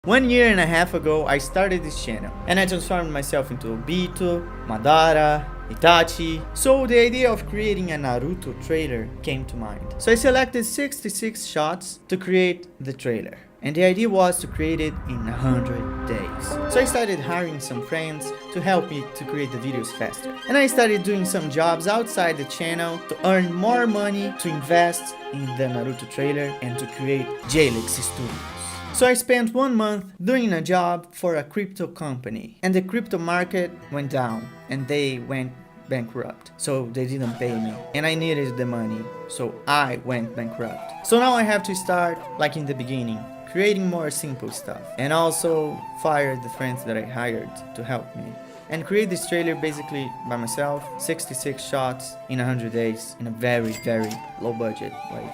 1.5 years ago, I started this channel, and I transformed myself into Obito, Madara, Itachi, so the idea of creating a Naruto trailer came to mind. So I selected 66 shots to create the trailer. And the idea was to create it in 100 days. So I started hiring some friends to help me to create the videos faster. And I started doing some jobs outside the channel to earn more money to invest in the Naruto trailer and to create Jalex Studios. So I spent 1 month doing a job for a crypto company, and the crypto market went down and they went bankrupt, so they didn't pay me and I needed the money, so I went bankrupt. So now I have to start like in the beginning, creating more simple stuff, and also fire the friends that I hired to help me and create this trailer basically by myself, 66 shots in 100 days in a very low budget way.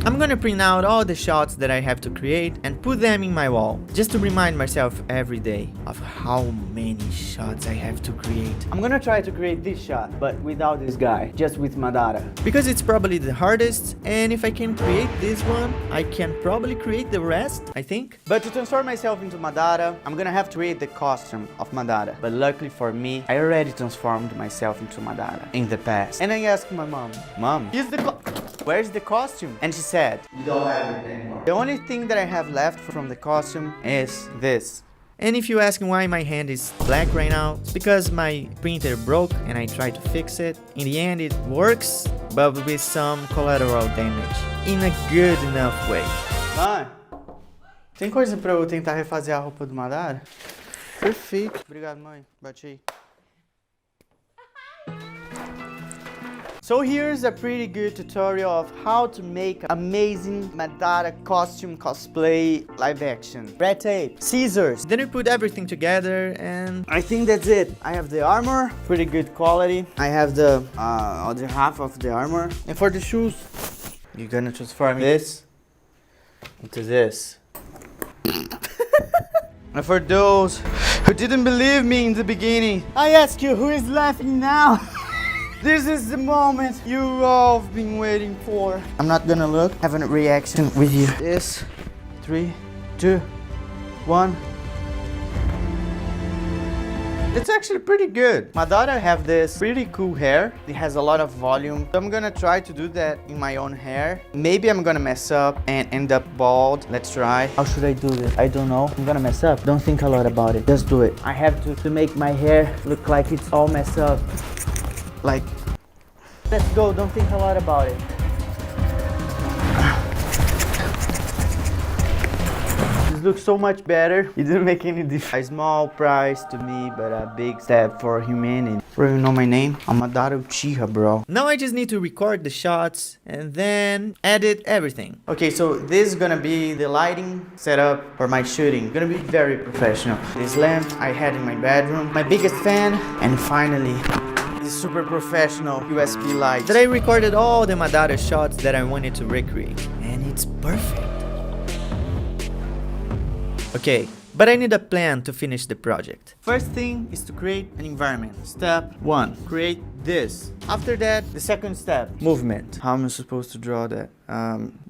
I'm gonna print out all the shots that I have to create and put them in my wall, just to remind myself every day of how many shots I have to create. I'm gonna try to create this shot, but without this guy, just with Madara, because it's probably the hardest, and if I can create this one, I can probably create the rest, I think. But to transform myself into Madara, I'm gonna have to create the costume of Madara. But luckily for me, I already transformed myself into Madara in the past. And I asked my mom, where's the costume? And she said, you don't have it anymore. The only thing that I have left from the costume is this. And if you ask why my hand is black right now, it's because my printer broke and I tried to fix it. In the end it works, but with some collateral damage, in a good enough way. Mãe, tem coisa pra eu tentar refazer a roupa do Madara? Perfeito. Obrigado, mãe. Bate aí. So here's a pretty good tutorial of how to make amazing Madara costume cosplay live action. Red tape, scissors, then we put everything together and I think that's it. I have the armor, pretty good quality. I have the other half of the armor. And for the shoes, you're gonna transform this into this. And for those who didn't believe me in the beginning, I ask you, who is laughing now? This is the moment you all have been waiting for. I'm not gonna look, have a reaction with you. This, 3, 2, 1. It's actually pretty good. Madara have this pretty cool hair. It has a lot of volume. So I'm gonna try to do that in my own hair. Maybe I'm gonna mess up and end up bald. Let's try. How should I do this? I don't know. I'm gonna mess up. Don't think a lot about it. Just do it. I have to make my hair look like it's all messed up. Like, let's go, don't think a lot about it. This looks so much better. It didn't make any difference. A small price to me, but a big step for humanity. Bro, you know my name? I'm Madara Uchiha, bro. Now I just need to record the shots and then edit everything. Okay, so this is gonna be the lighting setup for my shooting. Gonna be very professional. This lamp I had in my bedroom, my biggest fan, and finally, this super professional USB light that I recorded all the Madara shots that I wanted to recreate, and it's perfect. Okay, but I need a plan to finish the project. First thing is to create an environment. Step 1, create this. After that, the second step, movement. How am I supposed to draw that?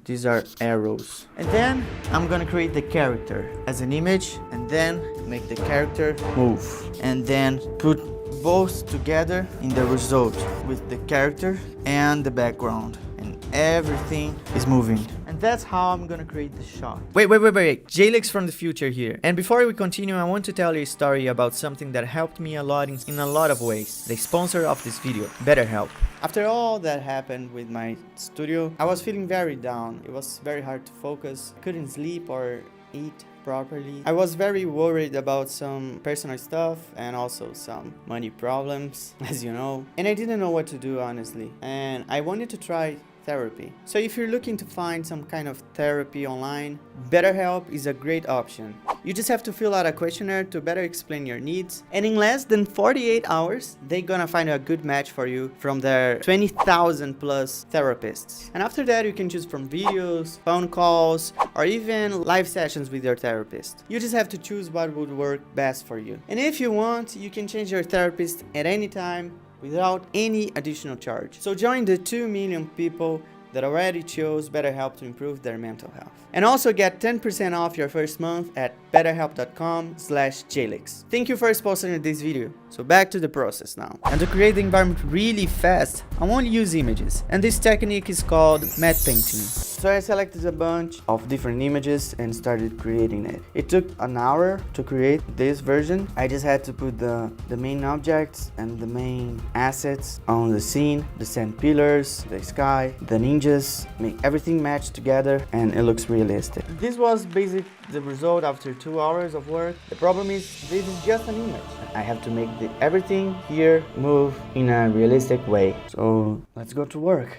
These are arrows. And then I'm gonna create the character as an image, and then make the character move, and then put both together in the result with the character and the background, and everything is moving. And that's how I'm gonna create the shot. Wait, Jalex from the future here. And before we continue, I want to tell you a story about something that helped me a lot in a lot of ways. The sponsor of this video, BetterHelp. After all that happened with my studio, I was feeling very down. It was very hard to focus, couldn't sleep or eat properly. I was very worried about some personal stuff and also some money problems, as you know. And I didn't know what to do, honestly. And I wanted to try therapy. So if you're looking to find some kind of therapy online, BetterHelp is a great option. You just have to fill out a questionnaire to better explain your needs, and in less than 48 hours, they're gonna find a good match for you from their 20,000 plus therapists. And after that, you can choose from videos, phone calls, or even live sessions with your therapist. You just have to choose what would work best for you. And if you want, you can change your therapist at any time without any additional charge. So join the 2 million people that already chose BetterHelp to improve their mental health. And also get 10% off your first month at betterhelp.com/Jalex. Thank you for sponsoring this video. So back to the process now. And to create the environment really fast, I won't use images. And this technique is called matte painting. So I selected a bunch of different images and started creating it. It took an hour to create this version. I just had to put the main objects and the main assets on the scene, the sand pillars, the sky, the ninjas, make everything match together, and it looks realistic. This was basically the result after 2 hours of work. The problem is this is just an image. I have to make everything here move in a realistic way. So let's go to work.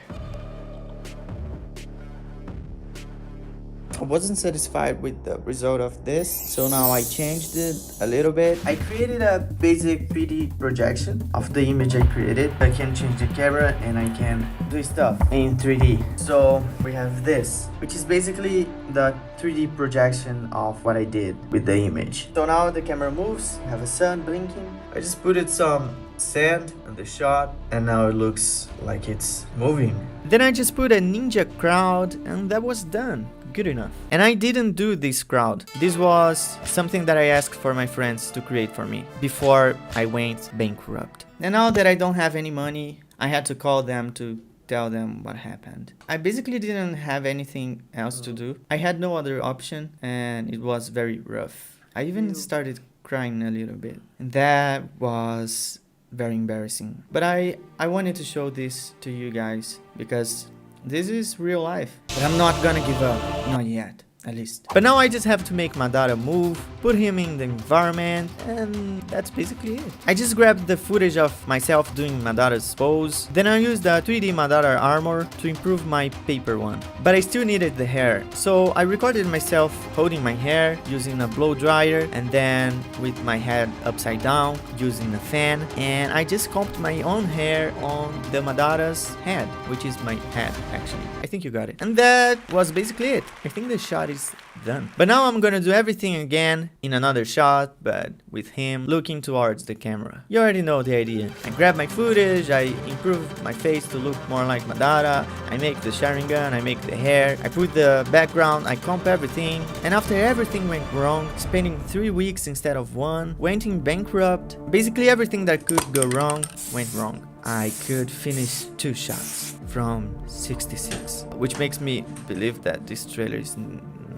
I wasn't satisfied with the result of this, so now I changed it a little bit. I created a basic 3D projection of the image I created. I can change the camera and I can do stuff in 3D. So we have this, which is basically the 3D projection of what I did with the image. So now the camera moves, I have a sun blinking. I just put some sand on the shot and now it looks like it's moving. Then I just put a ninja crowd and that was done. Good enough. And I didn't do this crowd. This was something that I asked for my friends to create for me before I went bankrupt. And now that I don't have any money, I had to call them to tell them what happened. I basically didn't have anything else to do. I had no other option and it was very rough. I even started crying a little bit. And that was very embarrassing. But I wanted to show this to you guys because this is real life. But I'm not gonna give up. Not yet, at least. But now I just have to make Madara move, put him in the environment, and that's basically it. I just grabbed the footage of myself doing Madara's pose. Then I used the 3D Madara armor to improve my paper one. But I still needed the hair. So I recorded myself holding my hair using a blow dryer and then with my head upside down using a fan. And I just combed my own hair on the Madara's head, which is my head actually. I think you got it. And that was basically it. I think the shot is done. But now I'm gonna do everything again in another shot, but with him looking towards the camera. You already know the idea. I grab my footage, I improve my face to look more like Madara, I make the Sharingan, I make the hair, I put the background, I comp everything, and after everything went wrong, spending 3 weeks instead of 1, went in bankrupt, basically everything that could go wrong went wrong. I could finish 2 shots from 66, which makes me believe that this trailer is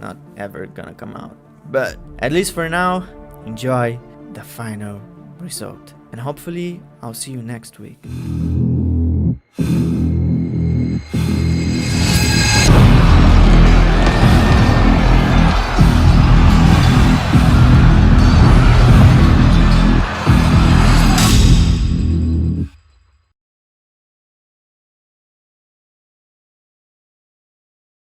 not ever gonna come out. But at least for now, enjoy the final result. And hopefully I'll see you next week.